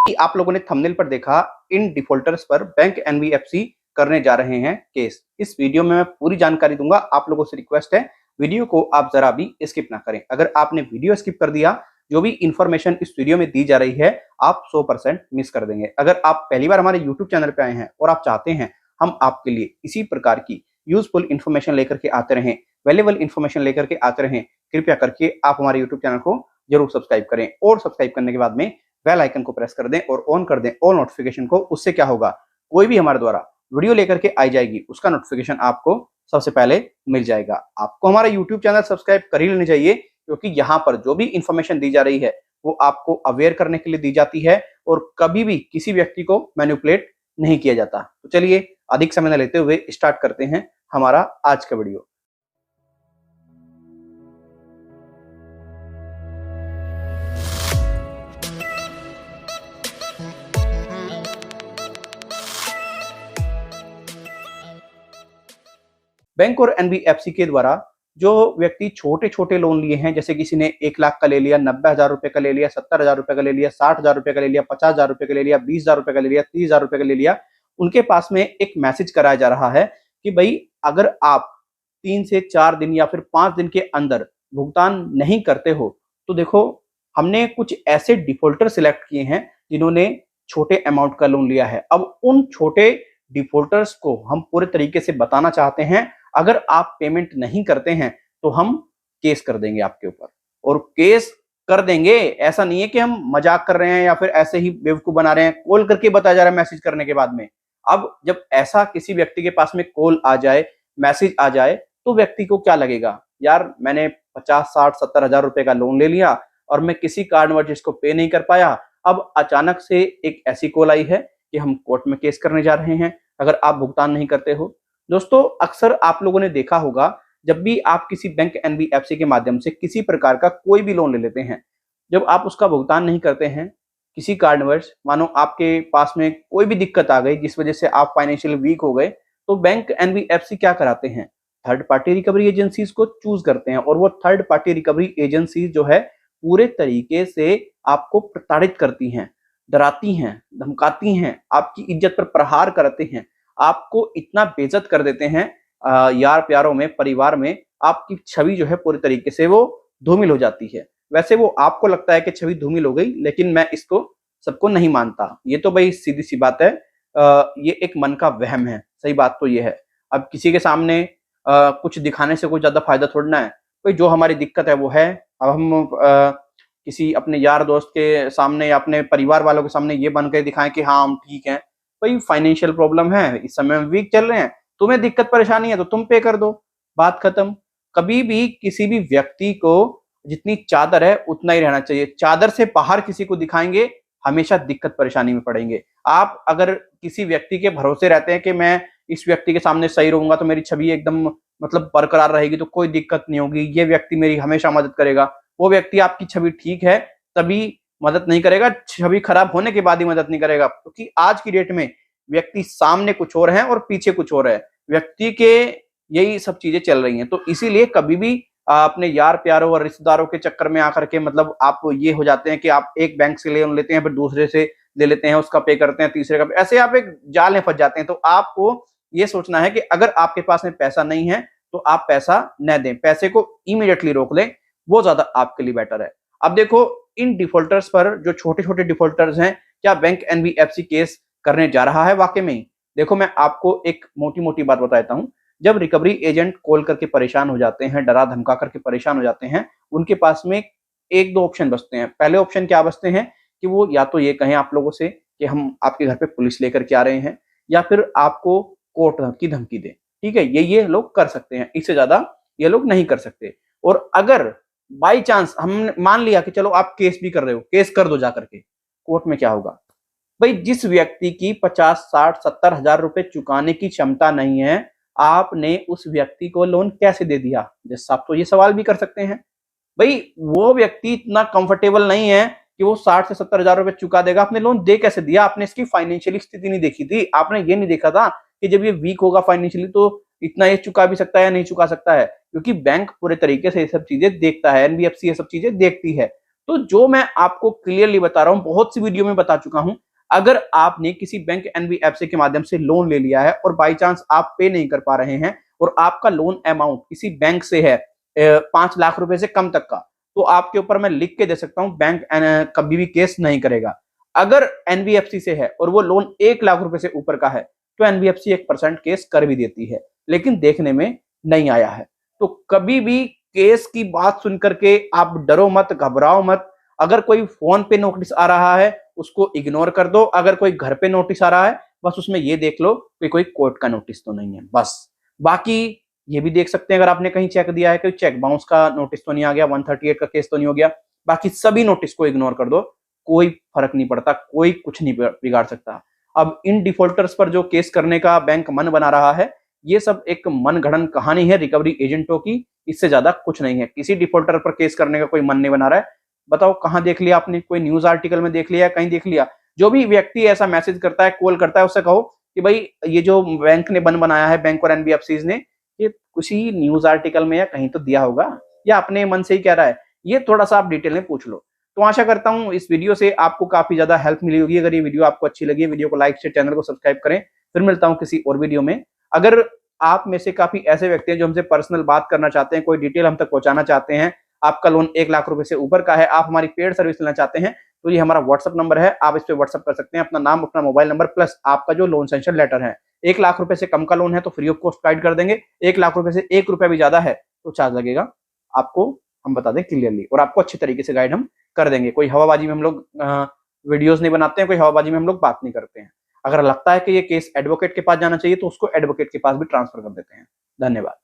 कि आप लोगों ने थंबनेल पर देखा, इन डिफॉल्टर्स पर बैंक एनबीएफसी करने जा रहे हैं केस। इस वीडियो में मैं पूरी जानकारी दूंगा। आप लोगों से रिक्वेस्ट है, वीडियो को आप जरा भी स्किप ना करें। अगर आपने वीडियो स्किप कर दिया, जो भी इंफॉर्मेशन इस वीडियो में दी जा रही है, आप 100% मिस कर देंगे। अगर आप पहली बार हमारे यूट्यूब चैनल पे आए हैं और आप चाहते हैं हम आपके लिए इसी प्रकार की यूजफुल इन्फॉर्मेशन लेकर के आते रहें, वैल्यूएबल इन्फॉर्मेशन लेकर के आते रहें, कृपया करके आप हमारे यूट्यूब चैनल को जरूर सब्सक्राइब करें और सब्सक्राइब करने के बाद में बेल आइकन को प्रेस कर दें और ऑन कर दें ऑल नोटिफिकेशन को। उससे क्या होगा, कोई भी हमारे द्वारा वीडियो लेकर के आई जाएगी, उसका नोटिफिकेशन आपको सबसे पहले मिल जाएगा। आपको हमारा यूट्यूब चैनल सब्सक्राइब कर ही लेनी चाहिए, क्योंकि यहाँ पर जो भी इंफॉर्मेशन दी जा रही है वो आपको अवेयर करने के लिए दी जाती है और कभी भी किसी व्यक्ति को मैनिपुलेट नहीं किया जाता। तो चलिए अधिक समय न लेते हुए स्टार्ट करते हैं हमारा आज का वीडियो। बैंक और एनबीएफसी के द्वारा जो व्यक्ति छोटे छोटे लोन लिए हैं, जैसे किसी ने 1 लाख का ले लिया, 90,000 रुपए का ले लिया, 70,000 रुपए का ले लिया, 60,000 रुपए का ले लिया, 50,000 रुपए का ले लिया, 20,000 रुपए का ले लिया, 30,000 रुपए का ले लिया, उनके पास में एक मैसेज कराया जा रहा है कि भाई अगर आप 3 से 4 दिन या फिर 5 दिन के अंदर भुगतान नहीं करते हो तो देखो, हमने कुछ ऐसे डिफॉल्टर सिलेक्ट किए हैं जिन्होंने छोटे अमाउंट का लोन लिया है। अब उन छोटे डिफॉल्टर्स को हम पूरे तरीके से बताना चाहते हैं, अगर आप पेमेंट नहीं करते हैं तो हम केस कर देंगे आपके ऊपर। और केस कर देंगे, ऐसा नहीं है कि हम मजाक कर रहे हैं या फिर ऐसे ही बेवकूफ बना रहे हैं, कॉल करके बताया जा रहा है मैसेज करने के बाद में। अब जब ऐसा किसी व्यक्ति के पास में कॉल आ जाए, मैसेज आ जाए, तो व्यक्ति को क्या लगेगा, यार मैंने 50, 60, 70,000 रुपए का लोन ले लिया और मैं किसी कारणवश इसको पे नहीं कर पाया। अब अचानक से एक ऐसी कॉल आई है कि हम कोर्ट में केस करने जा रहे हैं अगर आप भुगतान नहीं करते हो। दोस्तों, अक्सर आप लोगों ने देखा होगा, जब भी आप किसी बैंक एनबीएफसी के माध्यम से किसी प्रकार का कोई भी लोन ले लेते हैं, जब आप उसका भुगतान नहीं करते हैं किसी कारणवश, मानो आपके पास में कोई भी दिक्कत आ गई जिस वजह से आप फाइनेंशियल वीक हो गए, तो बैंक एनबीएफसी क्या कराते हैं, थर्ड पार्टी रिकवरी एजेंसीज को चूज करते हैं। और वो थर्ड पार्टी रिकवरी एजेंसी जो है पूरे तरीके से आपको प्रताड़ित करती हैं, डराती हैं, धमकाती हैं, आपकी इज्जत पर प्रहार करते हैं, आपको इतना बेइज्जत कर देते हैं, यार प्यारों में, परिवार में आपकी छवि जो है पूरी तरीके से वो धूमिल हो जाती है। वैसे वो आपको लगता है कि छवि धूमिल हो गई, लेकिन मैं इसको सबको नहीं मानता। ये तो भाई सीधी सी बात है, ये एक मन का वहम है। सही बात तो ये है। अब किसी के सामने कुछ दिखाने से कोई ज्यादा फायदा थोड़ा है। कोई जो हमारी दिक्कत है वो है। अब हम किसी अपने यार दोस्त के सामने या अपने परिवार वालों के सामने ये बन के दिखाएं कि हाँ हम ठीक हैं, भाई फाइनेंशियल प्रॉब्लम है, इस समय हम वीक चल रहे हैं, तुम्हें दिक्कत परेशानी है तो तुम पे कर दो, बात खत्म। कभी भी किसी भी व्यक्ति को जितनी चादर है उतना ही रहना चाहिए। चादर से बाहर किसी को दिखाएंगे, हमेशा दिक्कत परेशानी में पड़ेंगे। आप अगर किसी व्यक्ति के भरोसे रहते हैं कि मैं इस व्यक्ति के सामने सही रहूंगा तो मेरी छवि एकदम मतलब बरकरार रहेगी, तो कोई दिक्कत नहीं होगी, ये व्यक्ति मेरी हमेशा मदद करेगा, वो व्यक्ति आपकी छवि ठीक है तभी मदद नहीं करेगा, छवि खराब होने के बाद ही मदद नहीं करेगा। क्योंकि आज की डेट में व्यक्ति सामने कुछ और है और पीछे कुछ और है, व्यक्ति के यही सब चीजें चल रही हैं। तो इसीलिए कभी भी अपने यार प्यारों और रिश्तेदारों के चक्कर में आकर के मतलब आप ये हो जाते हैं कि आप एक बैंक से लोन लेते हैं, फिर दूसरे से ले लेते हैं, उसका पे करते हैं, तीसरे का पे, ऐसे आप एक जाल में फंस जाते हैं। तो आपको ये सोचना है कि अगर आपके पास में पैसा नहीं है तो आप पैसा न दें, पैसे को इमीडिएटली रोक लें, वो ज्यादा आपके लिए बेटर है। अब देखो, इन डिफॉल्टर्स पर, जो छोटे छोटे डिफॉल्टर्स हैं, क्या बैंक एनबीएफसी केस करने जा रहा है वाकई में? देखो, मैं आपको एक मोटी मोटी बात बताता हूं। जब रिकवरी एजेंट कॉल करके परेशान हो जाते हैं, डरा धमका करके परेशान हो जाते हैं, उनके पास में एक दो ऑप्शन बचते हैं। पहले ऑप्शन क्या बचते हैं कि वो या तो ये कहें आप लोगों से कि हम आपके घर पे पुलिस लेकर के आ रहे हैं, या फिर आपको कोर्ट की धमकी दें। ठीक है, ये लोग कर सकते हैं, इससे ज्यादा ये लोग नहीं कर सकते। और अगर बाई चांस हम मान लिया कि चलो आप केस भी कर रहे हो, केस कर दो जाकर के, कोर्ट में क्या होगा भाई, जिस व्यक्ति की 50, 60, 70,000 रुपए चुकाने की क्षमता नहीं है, आपने उस व्यक्ति को लोन कैसे दे दिया? जैसे आप तो ये सवाल भी कर सकते हैं, भाई वो व्यक्ति इतना कंफर्टेबल नहीं है कि वो 60 से 70,000 रुपए चुका देगा, आपने लोन दे कैसे दिया? आपने इसकी फाइनेंशियल स्थिति नहीं देखी थी, आपने ये नहीं देखा था कि जब ये वीक होगा फाइनेंशियली तो इतना ये चुका भी सकता है या नहीं चुका सकता है। क्योंकि बैंक पूरे तरीके से ये सब चीजें देखता है, एनबीएफसी ये सब चीजें देखती है। तो जो मैं आपको क्लियरली बता रहा हूं, बहुत सी वीडियो में बता चुका हूं, अगर आपने किसी बैंक एनबीएफसी के माध्यम से लोन ले लिया है और बाई चांस आप पे नहीं कर पा रहे हैं और आपका लोन अमाउंट किसी बैंक से है 5 लाख रुपए से कम तक का, तो आपके ऊपर मैं लिख के दे सकता हूं, बैंक कभी भी केस नहीं करेगा। अगर एनबीएफसी से है और वो लोन 1 लाख रुपए से ऊपर का है, तो एनबीएफसी 1% केस कर भी देती है, लेकिन देखने में नहीं आया है। तो कभी भी केस की बात सुनकर के आप डरो मत, घबराओ मत। अगर कोई फोन पे नोटिस आ रहा है, उसको इग्नोर कर दो। अगर कोई घर पे नोटिस आ रहा है, बस उसमें ये देख लो कि कोई कोर्ट का नोटिस तो नहीं है, बस। बाकी ये भी देख सकते हैं, अगर आपने कहीं चेक दिया है, कोई चेक बाउंस का नोटिस तो नहीं आ गया, 138 का केस तो नहीं हो गया। बाकी सभी नोटिस को इग्नोर कर दो, कोई फर्क नहीं पड़ता, कोई कुछ नहीं बिगाड़ सकता। अब इन डिफॉल्टर्स पर जो केस करने का बैंक मन बना रहा है, ये सब एक मन गढ़ंत कहानी है रिकवरी एजेंटों की, इससे ज्यादा कुछ नहीं है। किसी डिफॉल्टर पर केस करने का कोई मन नहीं बना रहा है। बताओ कहां देख लिया आपने? कोई न्यूज आर्टिकल में देख लिया, कहीं देख लिया? जो भी व्यक्ति ऐसा मैसेज करता है, कॉल करता है, उससे कहो कि भाई ये जो बैंक ने बन बनाया है, बैंक और एनबीएफसीज ने, ये किसी न्यूज आर्टिकल में या कहीं तो दिया होगा, या अपने मन से ही कह रहा है? ये थोड़ा सा आप डिटेल में पूछ लो। तो आशा करता हूं इस वीडियो से आपको काफी ज्यादा हेल्प मिली होगी। अगर ये वीडियो आपको अच्छी लगी है, वीडियो को लाइक से, चैनल को सब्सक्राइब करें। फिर मिलता हूं किसी और वीडियो में। अगर आप में से काफी ऐसे व्यक्ति हैं जो हमसे पर्सनल बात करना चाहते हैं, कोई डिटेल हम तक पहुंचाना चाहते हैं, आपका लोन 1 लाख रुपए से ऊपर का है, आप हमारी पेड सर्विस लेना चाहते हैं, तो ये हमारा व्हाट्सअप नंबर है, आप इस पे व्हाट्सअप कर सकते हैं अपना नाम, अपना मोबाइल नंबर प्लस आपका जो लोन सेंक्शन लेटर है। 1 लाख रुपए से कम का लोन है तो फ्री ऑफ कॉस्ट गाइड कर देंगे। 1 लाख रुपए से 1 रुपया भी ज्यादा है तो चार्ज लगेगा, आपको हम बता दें क्लियरली, और आपको अच्छी तरीके से गाइड हम कर देंगे। कोई हवाबाजी में हम लोग वीडियोस नहीं बनाते हैं, कोई हवाबाजी में हम लोग बात नहीं करते हैं। अगर लगता है कि ये केस एडवोकेट के पास जाना चाहिए तो उसको एडवोकेट के पास भी ट्रांसफर कर देते हैं। धन्यवाद।